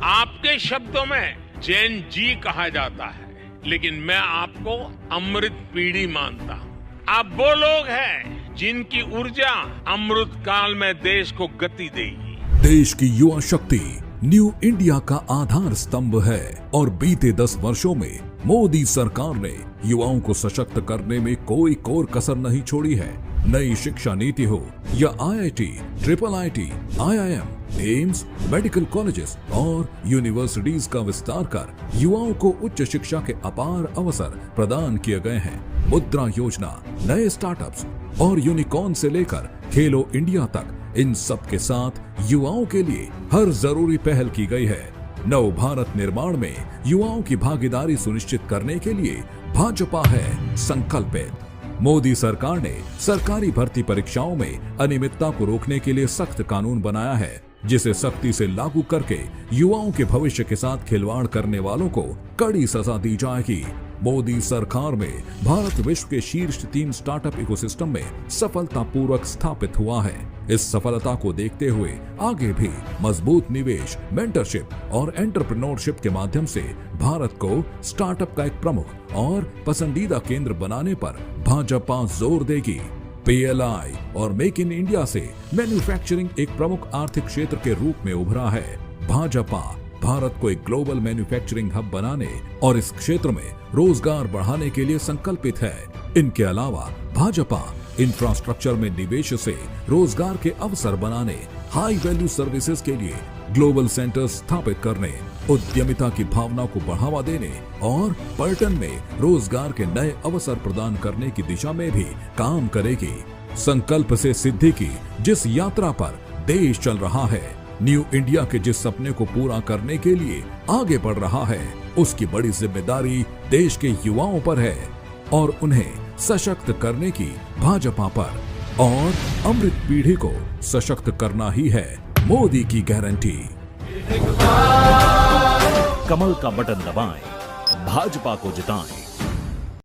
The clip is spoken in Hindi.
आपके शब्दों में जैन जी कहा जाता है, लेकिन मैं आपको अमृत पीढ़ी मानता हूँ। आप वो लोग हैं जिनकी ऊर्जा अमृत काल में देश को गति देगी। देश की युवा शक्ति न्यू इंडिया का आधार स्तंभ है और बीते 10 वर्षों में मोदी सरकार ने युवाओं को सशक्त करने में कोई कोर कसर नहीं छोड़ी है। नई शिक्षा नीति हो या IIT, IIIT, IIM, AIIMS, medical colleges और यूनिवर्सिटीज का विस्तार कर युवाओं को उच्च शिक्षा के अपार अवसर प्रदान किए गए हैं। मुद्रा योजना, नए स्टार्टअप्स और यूनिकॉर्न से लेकर खेलो इंडिया तक, इन सब के साथ युवाओं के लिए हर जरूरी पहल की गई है। नव भारत निर्माण में युवाओं की भागीदारी सुनिश्चित करने के लिए भाजपा है संकल्पित। मोदी सरकार ने सरकारी भर्ती परीक्षाओं में अनियमितता को रोकने के लिए सख्त कानून बनाया है, जिसे सख्ती से लागू करके युवाओं के भविष्य के साथ खिलवाड़ करने वालों को कड़ी सजा दी जाएगी। मोदी सरकार में भारत विश्व के शीर्ष 3 स्टार्टअप इकोसिस्टम में सफलतापूर्वक स्थापित हुआ है। इस सफलता को देखते हुए आगे भी मजबूत निवेश, मेंटरशिप और एंटरप्रेन्योरशिप के माध्यम से भारत को स्टार्टअप का एक प्रमुख और पसंदीदा केंद्र बनाने पर भाजपा जोर देगी। PLI और मेक इन इंडिया से मैन्युफैक्चरिंग एक प्रमुख आर्थिक क्षेत्र के रूप में उभरा है। भाजपा भारत को एक ग्लोबल मैन्युफैक्चरिंग हब बनाने और इस क्षेत्र में रोजगार बढ़ाने के लिए संकल्पित है। इनके अलावा भाजपा इंफ्रास्ट्रक्चर में निवेश से रोजगार के अवसर बनाने, हाई वैल्यू सर्विसेज के लिए ग्लोबल सेंटर स्थापित करने, उद्यमिता की भावना को बढ़ावा देने और पर्यटन में रोजगार के नए अवसर प्रदान करने की दिशा में भी काम करेगी। संकल्प से सिद्धि की जिस यात्रा पर देश चल रहा है, न्यू इंडिया के जिस सपने को पूरा करने के लिए आगे बढ़ रहा है, उसकी बड़ी जिम्मेदारी देश के युवाओं पर है और उन्हें सशक्त करने की भाजपा पर, और अमृत पीढ़ी को सशक्त करना ही है मोदी की गारंटी। कमल का बटन दबाएं, भाजपा को जिताएं।